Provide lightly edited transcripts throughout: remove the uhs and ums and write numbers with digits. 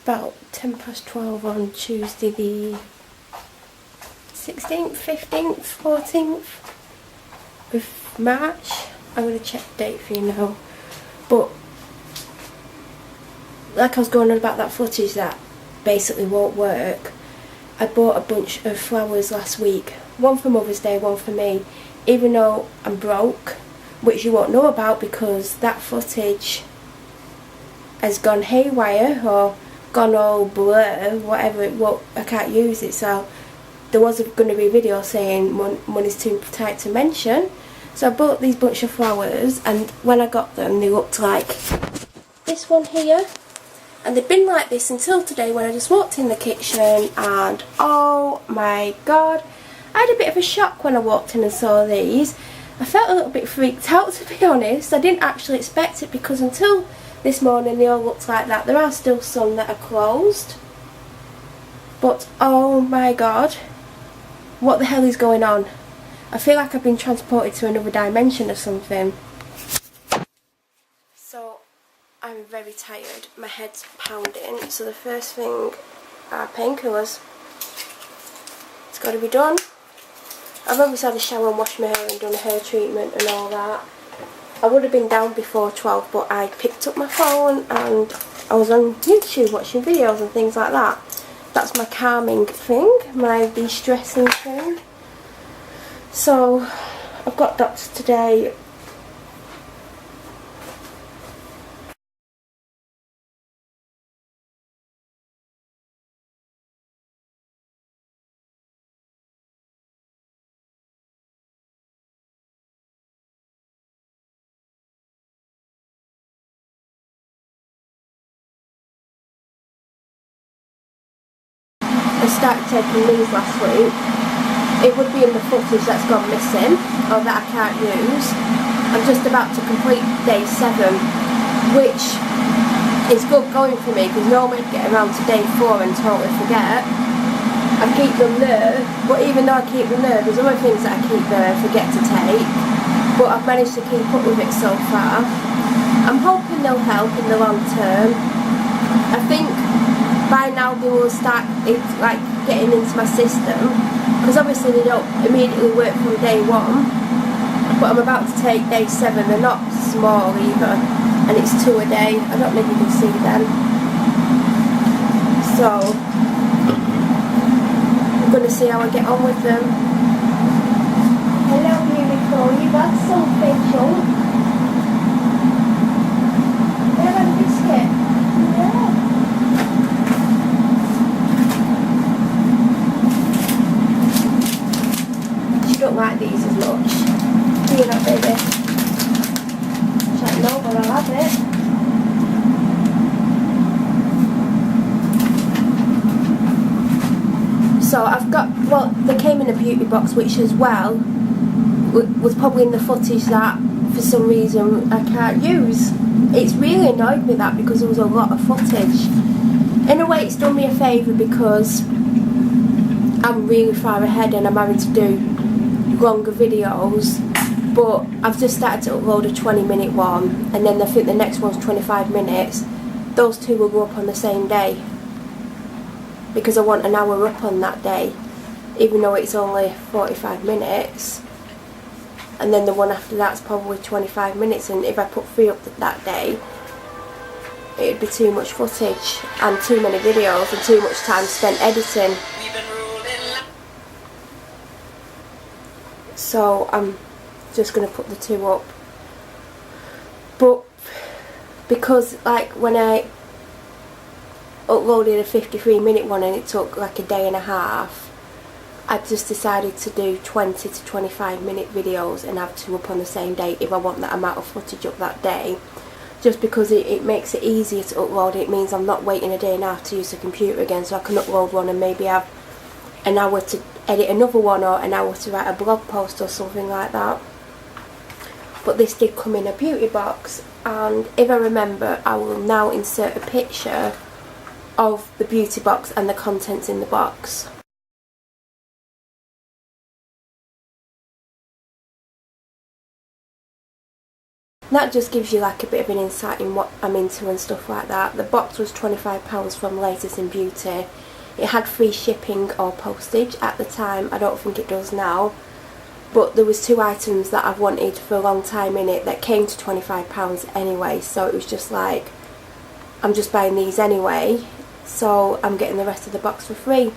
About 12 on Tuesday the 16th, 15th, 14th of March. I'm going to check the date for you now. But like I was going on about that footage that basically won't work, I bought a bunch of flowers last week. One for Mother's Day, one for me. Even though I'm broke, which you won't know about because that footage has gone haywire or gone all blur, whatever it was, I can't use it. So there was going to be a video saying money's too tight to mention. So I bought these bunch of flowers, and when I got them they looked like this one here, and they'd been like this until today when I just walked in the kitchen, and oh my god, I had a bit of a shock when I walked in and saw these. I felt a little bit freaked out, to be honest. I didn't actually expect it because until this morning they all looked like that. There are still some that are closed, but oh my god, what the hell is going on? I feel like I've been transported to another dimension or something. So I'm very tired, my head's pounding, so the first thing are painkillers. It's got to be done. I've obviously had a shower and washed my hair and done a hair treatment and all that. I would have been down before 12, but I picked up my phone and I was on YouTube watching videos and things like that. That's my calming thing, my de-stressing thing. So I've got doctors today. I started taking these last week. It would be in the footage that's gone missing or that I can't use. I'm just about to complete day 7, which is good going for me because normally I'd get around to day 4 and totally forget. I keep them there, but even though I keep them there, there's other things that I keep there and forget to take. But I've managed to keep up with it so far. I'm hoping they'll help in the long term. I think by now they will start like getting into my system, because obviously they don't immediately work from day 1, but I'm about to take day 7. They're not small either, and it's 2 a day. I don't know if you can see them. So I'm going to see how I get on with them. Hello beautiful, you got something, chunk? Can I have a biscuit? Yeah. Don't like these as much. Do you not, baby? She's like, no, but I'll have it. So I've got, well, they came in a beauty box, which as well was probably in the footage that for some reason I can't use. It's really annoyed me that, because there was a lot of footage. In a way it's done me a favour because I'm really far ahead and I'm having to do longer videos, but I've just started to upload a 20-minute one, and then I think the next one's 25 minutes. Those two will go up on the same day because I want an hour up on that day, even though it's only 45 minutes, and then the one after that's probably 25 minutes, and if I put 3 up that day it'd be too much footage and too many videos and too much time spent editing. So I'm just going to put the 2 up. But because like when I uploaded a 53-minute one and it took like a day and a half, I've just decided to do 20 to 25-minute videos and have 2 up on the same day if I want that amount of footage up that day. Just because it makes it easier to upload. It means I'm not waiting a day and a half to use the computer again, so I can upload one and maybe have an hour to edit another one or an hour to write a blog post or something like that. But this did come in a beauty box, and if I remember I will now insert a picture of the beauty box and the contents in the box. That just gives you like a bit of an insight in what I'm into and stuff like that. The box was £25 from Latest in Beauty. It had free shipping or postage at the time. I don't think it does now. But there was 2 items that I've wanted for a long time in it that came to £25 anyway. So it was just like, I'm just buying these anyway. So I'm getting the rest of the box for free.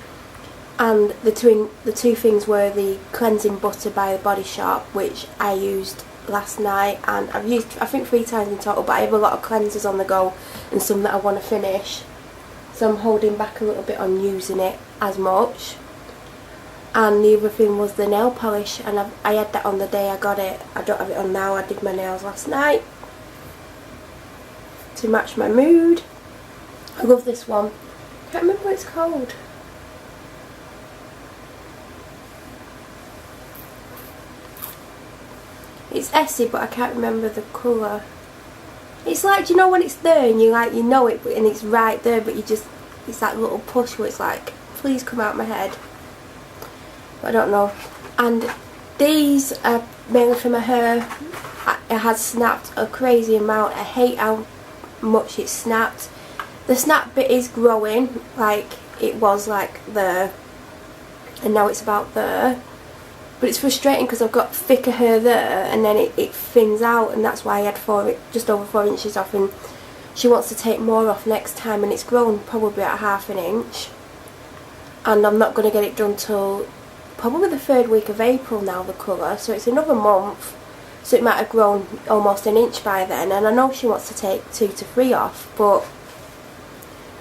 And the two things were the cleansing butter by the Body Shop, which I used last night, and I've used I think 3 times in total, but I have a lot of cleansers on the go and some that I want to finish, so I'm holding back a little bit on using it as much. And the other thing was the nail polish, and I had that on the day I got it. I don't have it on now. I did my nails last night to match my mood. I love this one. Can't remember what it's called. It's Essie, but I can't remember the colour. It's like, do you know when it's there and you know it and it's right there, but it's that little push where it's like, please come out my head. But I don't know. And these are mainly for my hair. It has snapped a crazy amount. I hate how much it's snapped. The snap bit is growing, like it was like there, and now it's about there. But it's frustrating because I've got thicker hair there and then it thins out, and that's why I had just over 4 inches off, and she wants to take more off next time, and it's grown probably at ½ an inch. And I'm not going to get it done till probably the 3rd week of April now, the colour, so it's another month, so it might have grown almost an inch by then. And I know she wants to take 2 to 3 off, but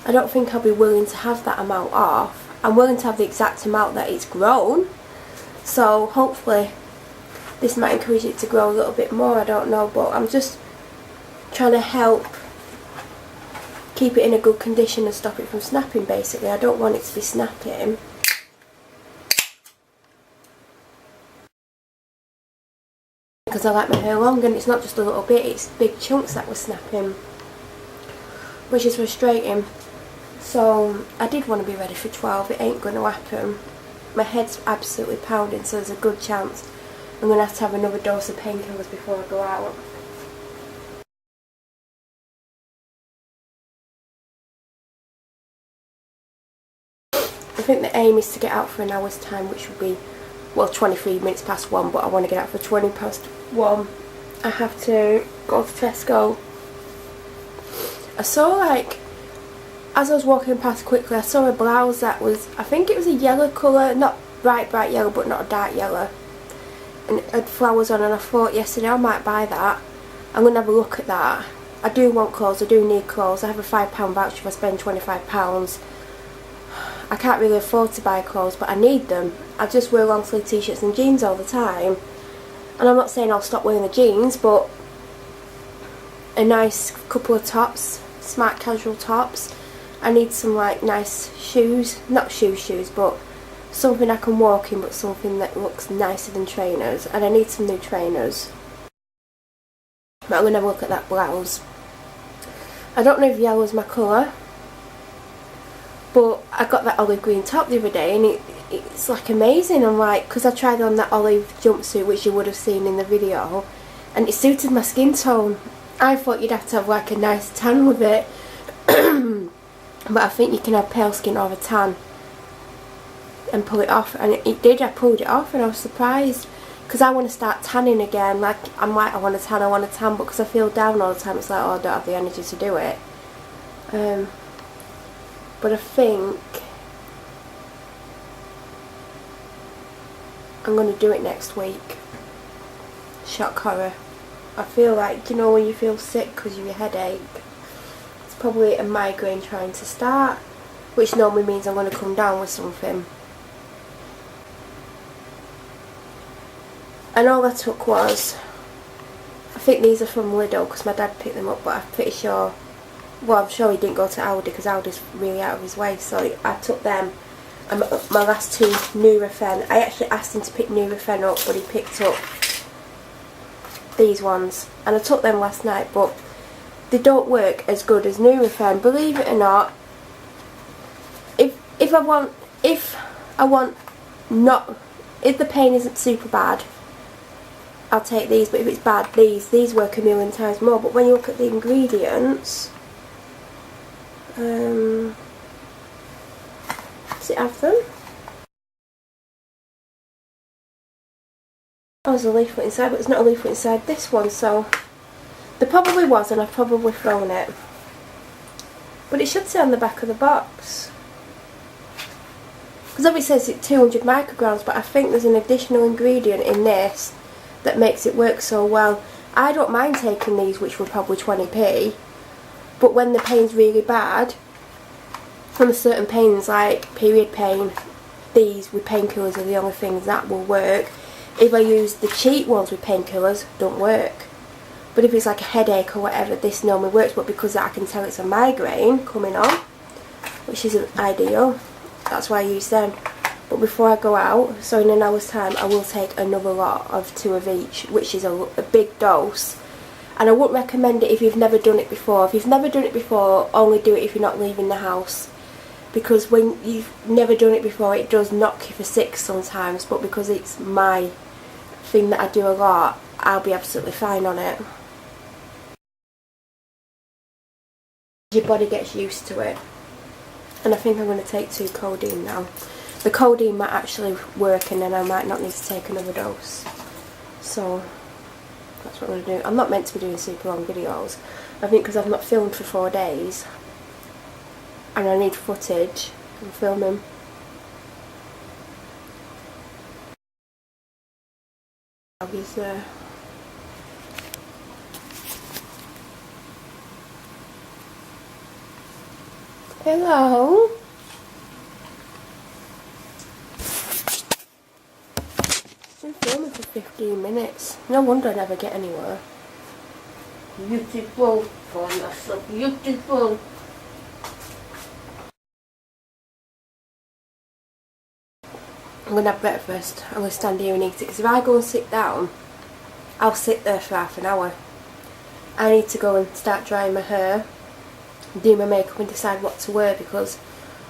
I don't think I'll be willing to have that amount off. I'm willing to have the exact amount that it's grown. So hopefully this might encourage it to grow a little bit more, I don't know, but I'm just trying to help keep it in a good condition and stop it from snapping basically. I don't want it to be snapping. Because I like my hair long, and it's not just a little bit, it's big chunks that were snapping, which is frustrating. So I did want to be ready for 12, it ain't going to happen. My head's absolutely pounding, so there's a good chance I'm going to have another dose of painkillers before I go out. I think the aim is to get out for an hour's time, which would be, well, 23 minutes past 1, but I want to get out for 20 past 1. I have to go to Tesco. I saw, like, as I was walking past quickly, I saw a blouse that was, I think it was a yellow colour, not bright yellow, but not a dark yellow, and it had flowers on, and I thought yesterday I might buy that. I'm going to have a look at that. I do want clothes, I do need clothes. I have a £5 voucher if I spend £25. I can't really afford to buy clothes, but I need them. I just wear long sleeve t-shirts and jeans all the time, and I'm not saying I'll stop wearing the jeans, but a nice couple of tops, smart casual tops. I need some like nice shoes, not shoes, but something I can walk in, but something that looks nicer than trainers, and I need some new trainers. But I'm going to have a look at that blouse. I don't know if yellow is my colour, but I got that olive green top the other day, and it's like amazing. I'm like, because I tried on that olive jumpsuit, which you would have seen in the video, and it suited my skin tone. I thought you'd have to have like a nice tan with it. But I think you can have pale skin or a tan and pull it off, and it did. I pulled it off, and I was surprised, because I want to start tanning again. Like, I'm like, I want to tan, but because I feel down all the time, it's like, oh, I don't have the energy to do it. But I think I'm going to do it next week. Shock horror. I feel like, you know when you feel sick because of your headache? Probably a migraine trying to start, which normally means I'm going to come down with something. And all I took was, I think these are from Lidl because my dad picked them up, but I'm pretty sure, well, I'm sure he didn't go to Aldi because Aldi's really out of his way, so I took them. And my last 2 Nurofen, I actually asked him to pick Nurofen up, but he picked up these ones, and I took them last night, but they don't work as good as Nurofen, believe it or not. If the pain isn't super bad, I'll take these, but if it's bad, these work a million times more. But when you look at the ingredients, does it have them? Oh, there's a leaflet inside, but there's not a leaflet inside this one, so there probably was, and I've probably thrown it. But it should say on the back of the box. Because obviously it says it's 200 micrograms, but I think there's an additional ingredient in this that makes it work so well. I don't mind taking these, which were probably 20p, but when the pain's really bad, from certain pains like period pain, these with painkillers are the only things that will work. If I use the cheap ones with painkillers, don't work. But if it's like a headache or whatever, this normally works, but because I can tell it's a migraine coming on, which isn't ideal, that's why I use them. But before I go out, so in an hour's time, I will take another lot of 2 of each, which is a big dose. And I wouldn't recommend it if you've never done it before. If you've never done it before, only do it if you're not leaving the house. Because when you've never done it before, it does knock you for 6 sometimes, but because it's my thing that I do a lot, I'll be absolutely fine on it. Your body gets used to it. And I think I'm going to take 2 codeine now. The codeine might actually work, and then I might not need to take another dose. So that's what I'm going to do. I'm not meant to be doing super long videos. I think because I've not filmed for 4 days, and I need footage, I'm filming. He's there. Hello. I've been filming for 15 minutes. No wonder I never get anywhere. Beautiful. Oh, that's so beautiful. I'm going to have breakfast. I'm going to stand here and eat it, because if I go and sit down, I'll sit there for half an hour. I need to go and start drying my hair, do my makeup and decide what to wear, because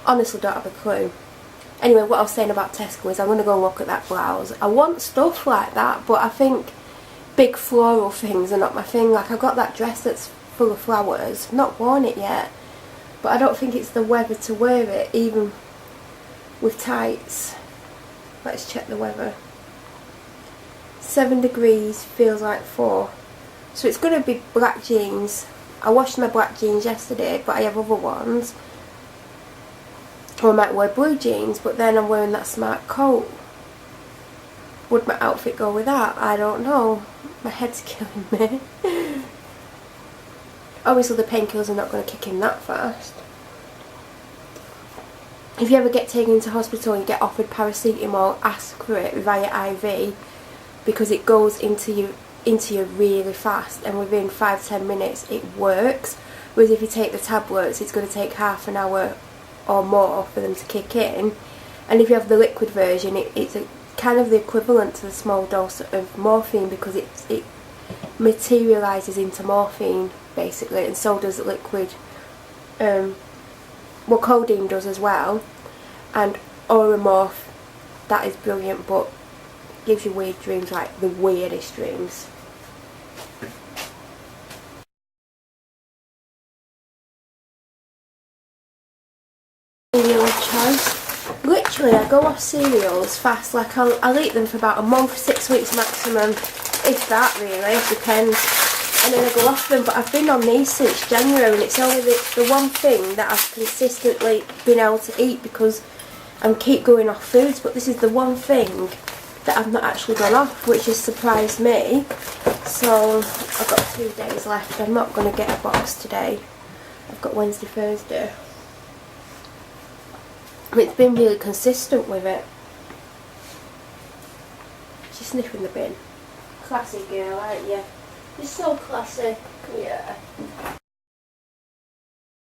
honestly don't have a clue. Anyway, what I was saying about Tesco is I'm going to go and look at that blouse. I want stuff like that, but I think big floral things are not my thing. Like, I've got that dress that's full of flowers. I've not worn it yet, but I don't think it's the weather to wear it, even with tights. Let's check the weather. 7 degrees, feels like 4. So it's going to be black jeans. I washed my black jeans yesterday, but I have other ones. Or I might wear blue jeans, but then I'm wearing that smart coat. Would my outfit go with that? I don't know. My head's killing me. Obviously the painkillers are not going to kick in that fast. If you ever get taken into hospital and you get offered paracetamol, ask for it via IV, because it goes into you really fast, and within 5-10 minutes it works. Whereas if you take the tablets, it's going to take half an hour or more for them to kick in. And if you have the liquid version, it's kind of the equivalent to the small dose of morphine, because it materialises into morphine basically, and so does liquid. Well, codeine does as well, and Oramorph, that is brilliant, but gives you weird dreams, like the weirdest dreams. Cereal choice. Literally, I go off cereals fast. Like, I'll eat them for about a month, 6 weeks maximum, if that really, depends. And then I go off them, but I've been on these since January, and it's only the one thing that I've consistently been able to eat, because I keep going off foods, but this is the one thing that I've not actually gone off, which has surprised me. So I've got 2 days left. I'm not going to get a box today. I've got Wednesday, Thursday. It's been really consistent with it. She's sniffing the bin. Classy girl, aren't you? You're so classy. Yeah.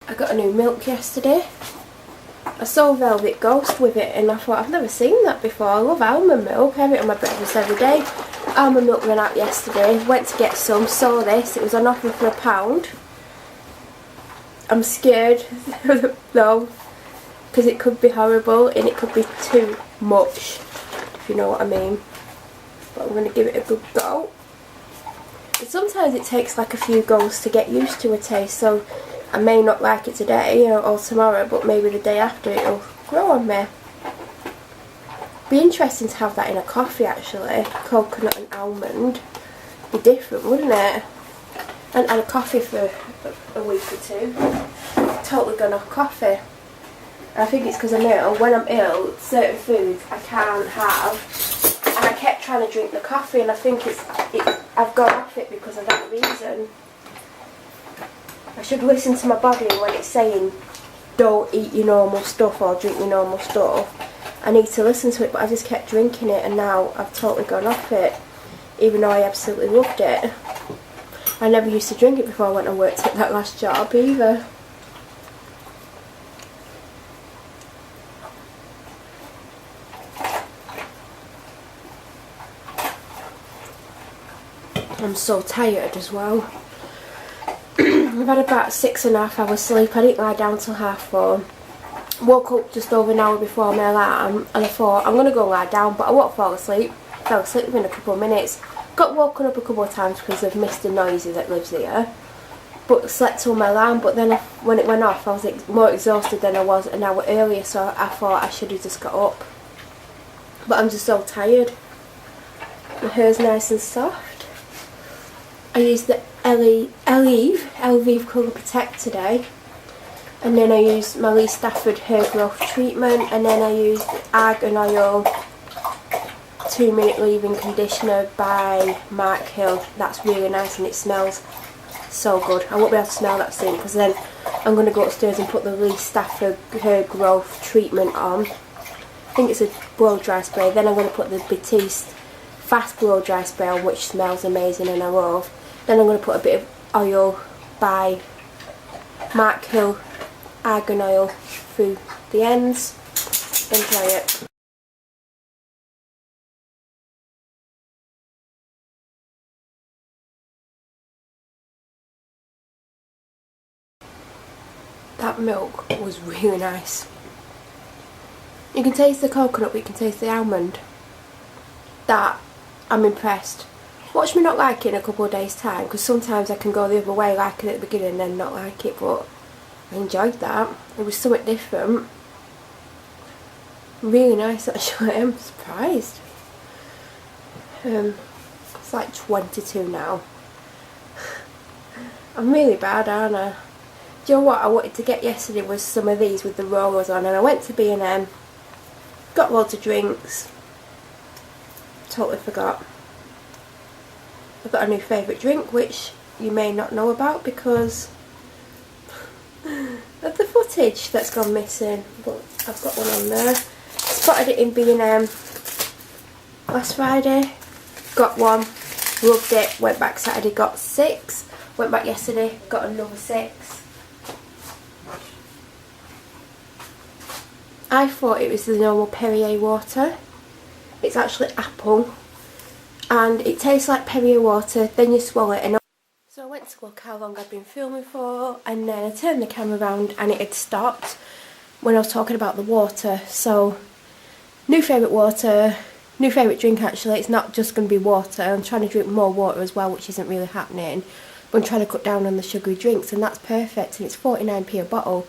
I got a new milk yesterday. I saw Velvet Ghost with it, and I thought, I've never seen that before. I love almond milk. I have it on my breakfast every day. Almond milk ran out yesterday. Went to get some. Saw this. It was on offer for £1. I'm scared though, because it could be horrible and it could be too much, if you know what I mean. But I'm going to give it a good go. Sometimes it takes like a few goes to get used to a taste, so I may not like it today or tomorrow, but maybe the day after it'll grow on me. Be interesting to have that in a coffee actually, coconut and almond. Be different, wouldn't it? And had a coffee for a week or two. Totally gone off coffee. I think it's because I'm ill. When I'm ill, certain foods I can't have, and I kept trying to drink the coffee, and I think I've gone off it because of that reason. I should listen to my body when it's saying don't eat your normal stuff or drink your normal stuff. I need to listen to it, but I just kept drinking it, and now I've totally gone off it, even though I absolutely loved it. I never used to drink it before I went and worked at that last job either. I'm so tired as well. I've had about 6.5 hours sleep. I didn't lie down till 4:30. Woke up just over an hour before my alarm, and I thought I'm going to go lie down, but I won't fall asleep. Fell asleep within a couple of minutes. Got woken up a couple of times because of Mr. Noisy that lives here, but slept till my alarm. But then when it went off, I was more exhausted than I was an hour earlier, so I thought I should have just got up. But I'm just so tired. My hair's nice and soft. I used the Elvive Colour Protect today, and then I used my Lee Stafford hair growth treatment, and then I used the Argan Oil 2-minute leave-in conditioner by Mark Hill. That's really nice and it smells so good. I won't be able to smell that soon because then I'm going to go upstairs and put the Lee Stafford hair growth treatment on. I think it's a blow dry spray. Then I'm going to put the Batiste fast blow dry spray on, which smells amazing and I love. Then I'm going to put a bit of oil by Mark Hill Argan Oil through the ends. Enjoy it. That milk was really nice. You can taste the coconut, but you can taste the almond. That, I'm impressed. Watch me not like it in a couple of days' time, because sometimes I can go the other way, like it at the beginning and then not like it, but I enjoyed that. It was something different. Really nice actually, I'm surprised. It's like 22 now. I'm really bad, aren't I? Do you know what I wanted to get yesterday was some of these with the rollers on, and I went to B&M, got loads of drinks, totally forgot. I've got a new favourite drink which you may not know about because of the footage that's gone missing, but I've got one on there. Spotted it in B&M last Friday, got one, loved it, went back Saturday, got 6, went back yesterday, got another 6. I thought it was the normal Perrier water. It's actually apple, and it tastes like Perrier water, then you swallow it. And so I went to look how long I'd been filming for, and then I turned the camera around and it had stopped when I was talking about the water. So, new favourite water, new favourite drink actually. It's not just going to be water. I'm trying to drink more water as well, which isn't really happening. But I'm trying to cut down on the sugary drinks, and that's perfect, and it's 49p a bottle.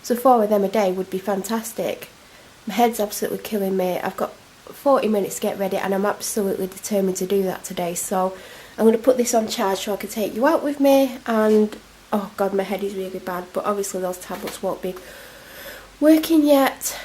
So 4 of them a day would be fantastic. My head's absolutely killing me. I've got 40 minutes to get ready, and I'm absolutely determined to do that today. So I'm going to put this on charge so I can take you out with me. And oh god, my head is really bad, but obviously those tablets won't be working yet.